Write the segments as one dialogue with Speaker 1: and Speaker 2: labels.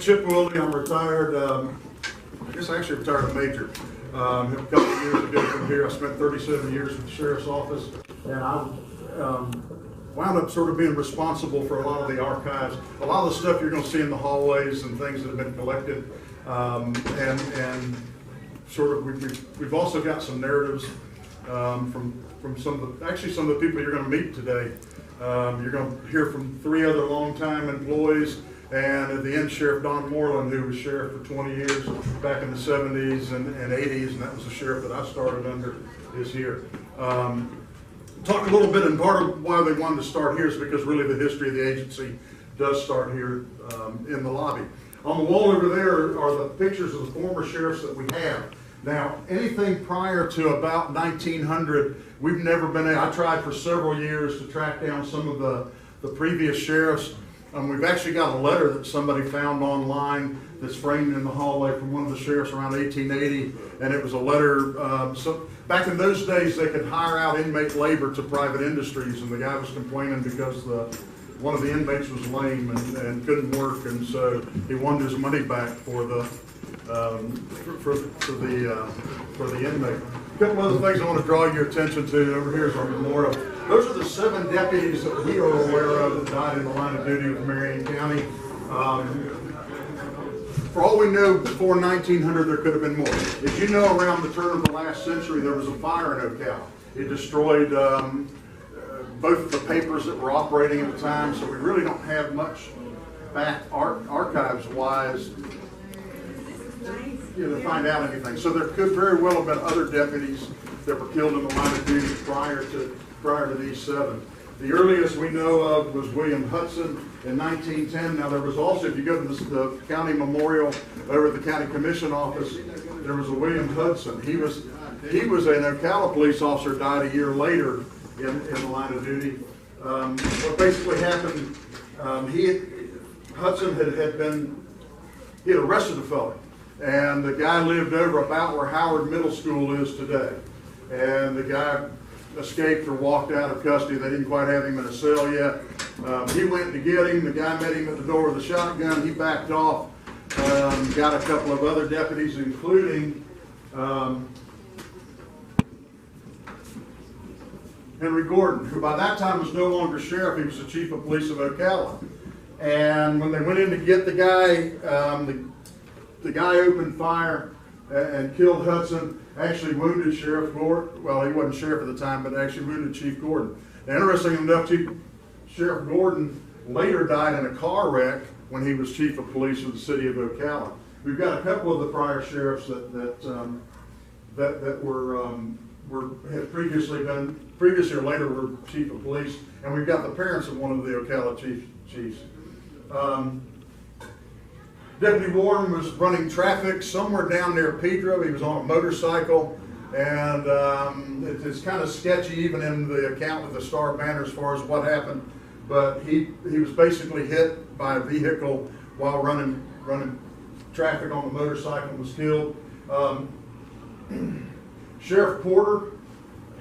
Speaker 1: Chip Willie, I'm retired. I guess I actually retired a major. A couple of years ago from here, I spent 37 years with the sheriff's office, and I wound up sort of being responsible for a lot of the archives, a lot of the stuff you're going to see in the hallways and things that have been collected, and sort of we've also got some narratives from some of the people you're going to meet today. You're going to hear from 3 other longtime employees, and at the end, Sheriff Don Moreland, who was sheriff for 20 years back in the 70s and 80s, and that was the sheriff that I started under, is here. Talk a little bit, and part of why they wanted to start here is because really the history of the agency does start here in the lobby. On the wall over there are the pictures of the former sheriffs that we have. Now, anything prior to about 1900, we've never been able, I tried for several years to track down some of the previous sheriffs. We've actually got a letter that somebody found online that's framed in the hallway from one of the sheriffs around 1880, and it was a letter. So back in those days, they could hire out inmate labor to private industries, and the guy was complaining because one of the inmates was lame and couldn't work, and so he wanted his money back for the inmate. A couple other things I want to draw your attention to. Over here is our memorial. Those are the 7 deputies that we are aware of that died in the line of duty with Marion County. For all we know, before 1900, there could have been more. As you know, around the turn of the last century, there was a fire in Ocala. It destroyed both of the papers that were operating at the time, so we really don't have much back archives-wise to find out anything. So there could very well have been other deputies that were killed in the line of duty prior to these 7. The earliest we know of was William Hudson in 1910. Now there was also, if you go to the county memorial over at the county commission office, there was a William Hudson. He was an Ocala police officer, died a year later in the line of duty. What basically happened, Hudson he had arrested a fellow, and the guy lived over about where Howard Middle School is today. And the guy escaped or walked out of custody. They didn't quite have him in a cell yet. He went to get him. The guy met him at the door with a shotgun. He backed off. Got a couple of other deputies, including Henry Gordon, who by that time was no longer sheriff. He was the chief of police of Ocala. And when they went in to get the guy, the guy opened fire and killed Hudson, actually wounded Sheriff Gordon. Well, he wasn't sheriff at the time, but actually wounded Chief Gordon. Now, interestingly enough, Sheriff Gordon later died in a car wreck when he was chief of police of the city of Ocala. We've got a couple of the prior sheriffs that had previously or later were chief of police, and we've got the parents of one of the Ocala chiefs. Deputy Warren was running traffic somewhere down near Pedro. He was on a motorcycle, and it's kind of sketchy even in the account with the Star Banner as far as what happened. But he was basically hit by a vehicle while running traffic on the motorcycle and was killed. Sheriff Porter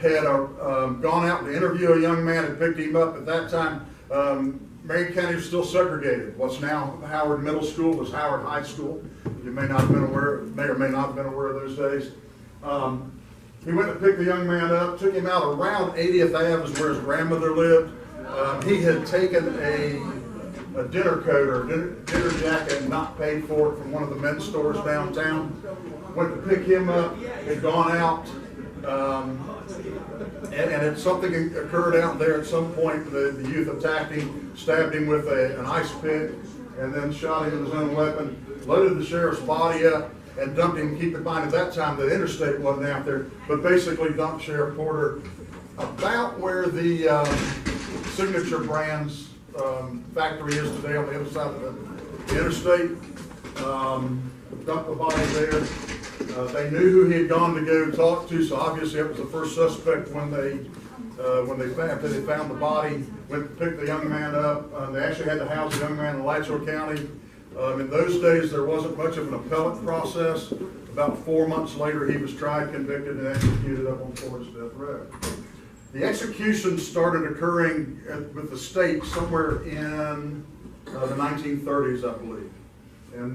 Speaker 1: had gone out to interview a young man and picked him up. At that time, Marion County was still segregated. What's now Howard Middle School was Howard High School. You may or may not have been aware of those days. He went to pick the young man up, took him out around 80th Ave, is where his grandmother lived. He had taken a dinner coat or dinner jacket, not paid for it, from one of the men's stores downtown. Went to pick him up, had gone out, and something occurred out there at some point. The youth attacked him, stabbed him with an ice pick, and then shot him with his own weapon, loaded the sheriff's body up, and dumped him. Keep in mind, at that time, the interstate wasn't out there, but basically dumped Sheriff Porter about where the Signature Brands factory is today on the other side of the interstate. Dumped the body there. They knew who he had gone to go talk to, so obviously it was the first suspect when they found the body. Went to pick the young man up. They actually had to house the young man in Alachua County. In those days, there wasn't much of an appellate process. About 4 months later, he was tried, convicted, and executed up on Forest Death Row. The execution started occurring with the state somewhere in the 1930s, I believe. And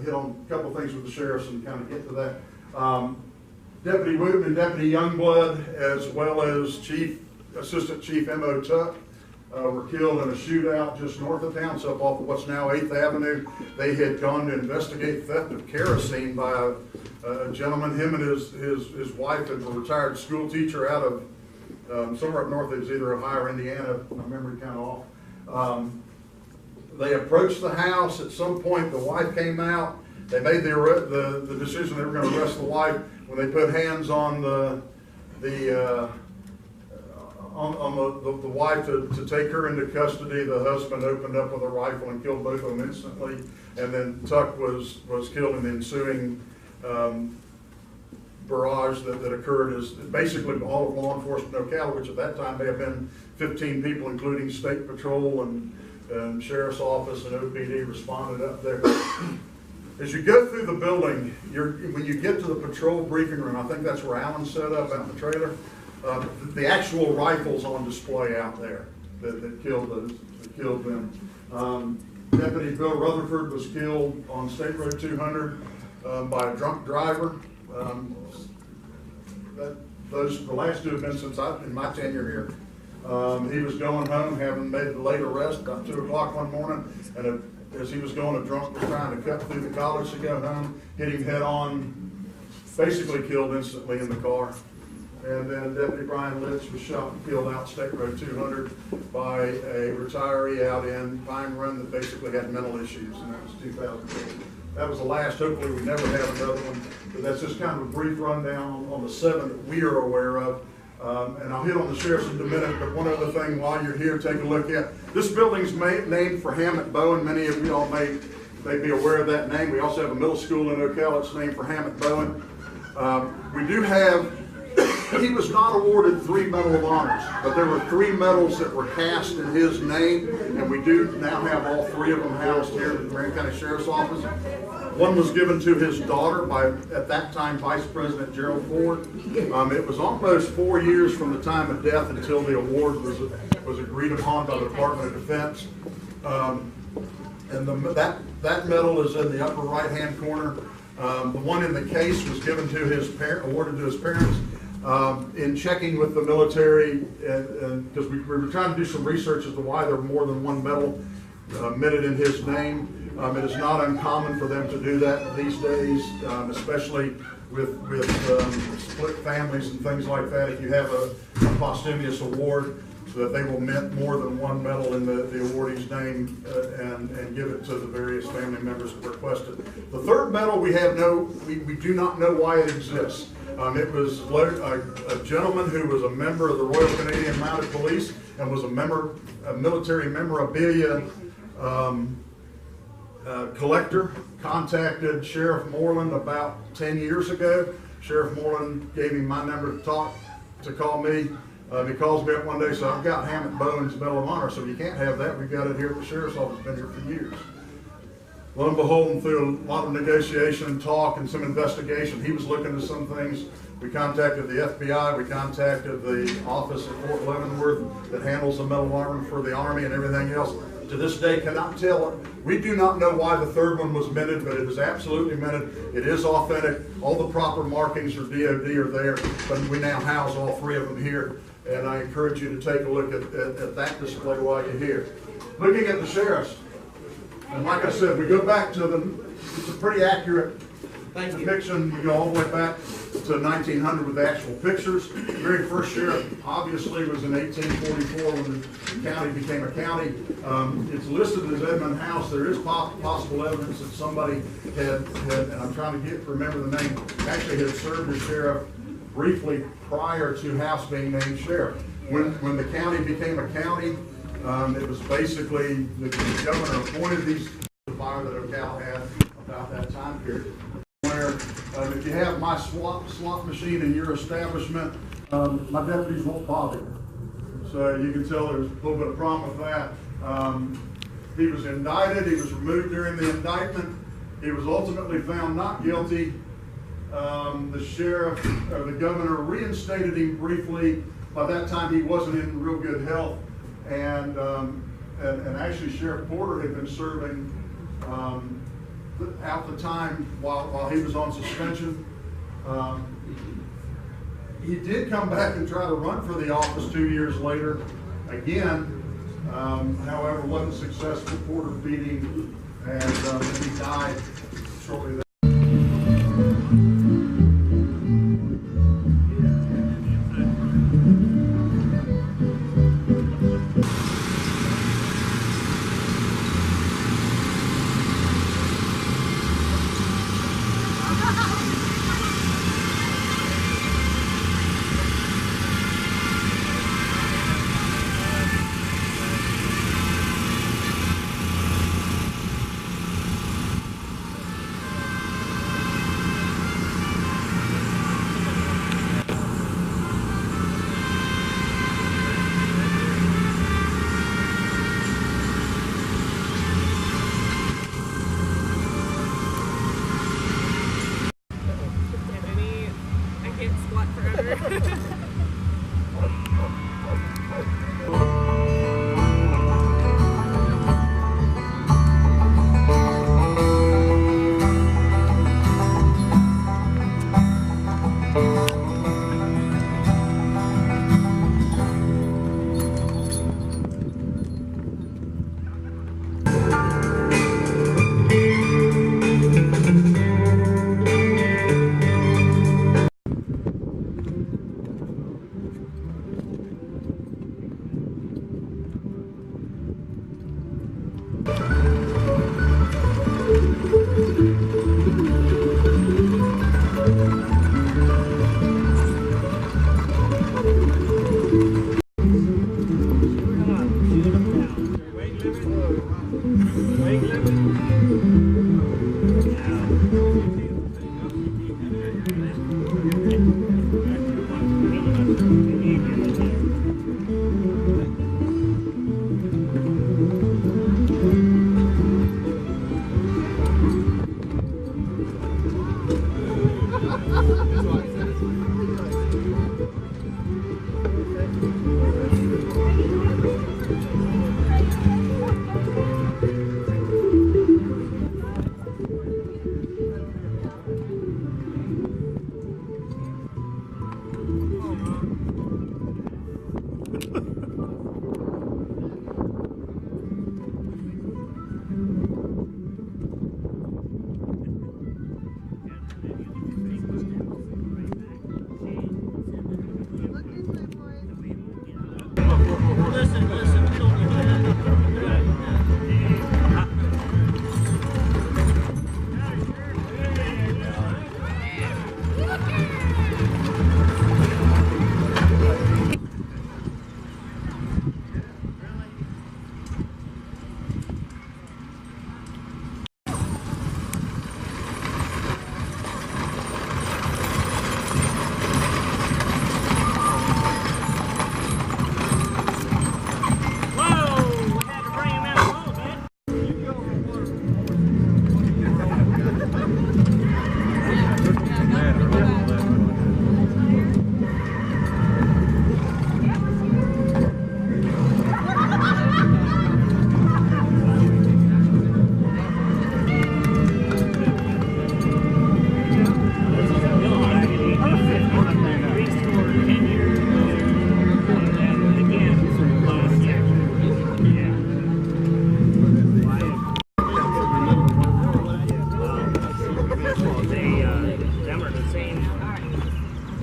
Speaker 1: hit on a couple of things with the sheriffs and kind of get to that. Deputy Wooten and Deputy Youngblood, as well as Assistant Chief M.O. Tuck, were killed in a shootout just north of town, so up off of what's now 8th Avenue. They had gone to investigate theft of kerosene by a gentleman. Him and his wife, and a retired school teacher out of somewhere up north. It was either Ohio or Indiana, my memory kind of off. They approached the house. At some point, the wife came out. They made the decision they were going to arrest the wife. When they put hands on the wife to take her into custody, the husband opened up with a rifle and killed both of them instantly. And then Tuck was killed in the ensuing barrage that occurred. As basically all of law enforcement in Ocala, which at that time may have been 15 people, including State Patrol and Sheriff's Office and OPD, responded up there. As you go through the building, when you get to the patrol briefing room, I think that's where Alan set up out in the trailer. The actual rifles on display out there that killed them. Deputy Bill Rutherford was killed on State Road 200 by a drunk driver. The last two have been since in my tenure here. He was going home, having made a late arrest about 2 o'clock one morning, and as he was going, a drunk was trying to cut through the college to go home, hit him head on, basically killed instantly in the car. And then Deputy Brian Litch was shot and killed out State Road 200 by a retiree out in Pine Run that basically had mental issues, and that was 2008. That was the last. Hopefully we never have another one, but that's just kind of a brief rundown on the 7 that we are aware of. And I'll hit on the sheriffs in a minute, but one other thing while you're here, take a look at. This building's named for Hammett Bowen. Many of you all may be aware of that name. We also have a middle school in Ocala that's named for Hammett Bowen. We do have, he was not awarded 3 Medal of Honors, but there were 3 medals that were cast in his name, and we do now have all 3 of them housed here at the Marion County Sheriff's Office. One was given to his daughter by, at that time, Vice President Gerald Ford. It was almost 4 years from the time of death until the award was agreed upon by the Department of Defense. And that medal is in the upper right-hand corner. The one in the case was given to his awarded to his parents. In checking with the military, because we were trying to do some research as to why there were more than one medal minted in his name. It is not uncommon for them to do that these days, especially with split families and things like that. If you have a posthumous award, so that they will mint more than one medal in the awardee's name and give it to the various family members that requested. The third medal we do not know why it exists. It was a gentleman who was a member of the Royal Canadian Mounted Police and was a military memorabilia collector, contacted Sheriff Moreland about 10 years ago. Sheriff Moreland gave him my number to call me. He calls me up one day and says, I've got Hammett Bowen's Medal of Honor, so you can't have that. We've got it here at the Sheriff's Office. It's been here for years. Lo and behold, and through a lot of negotiation and talk and some investigation, he was looking at some things. We contacted the FBI, we contacted the office at Fort Leavenworth that handles the Medal of Honor for the Army and everything else. To this day, cannot tell it. We do not know why the third one was minted, but it is absolutely minted. It is authentic. All the proper markings for DOD are there, but we now house all 3 of them here. And I encourage you to take a look at that display while you're here. Looking at the sheriffs, and like I said, we go back to it's a pretty accurate depiction. We go all the way back to 1900 with the actual pictures. The very first sheriff obviously was in 1844 when the county became a county. It's listed as Edmund House. There is possible evidence that somebody had, and I'm trying to remember the name, actually had served as sheriff briefly prior to House being named sheriff. When the county became a county, it was basically the governor appointed these fire that Ocala had about that time period. Where if you have my slot machine in your establishment, my deputies won't bother you. So you can tell there's a little bit of problem with that. He was indicted. He was removed during the indictment. He was ultimately found not guilty. The sheriff, or the governor, reinstated him briefly. By that time, he wasn't in real good health, and actually, Sheriff Porter had been serving out the time while he was on suspension. He did come back and try to run for the office 2 years later, again, however, wasn't successful. Porter beat him, and he died shortly thereafter.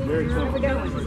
Speaker 2: Very cool.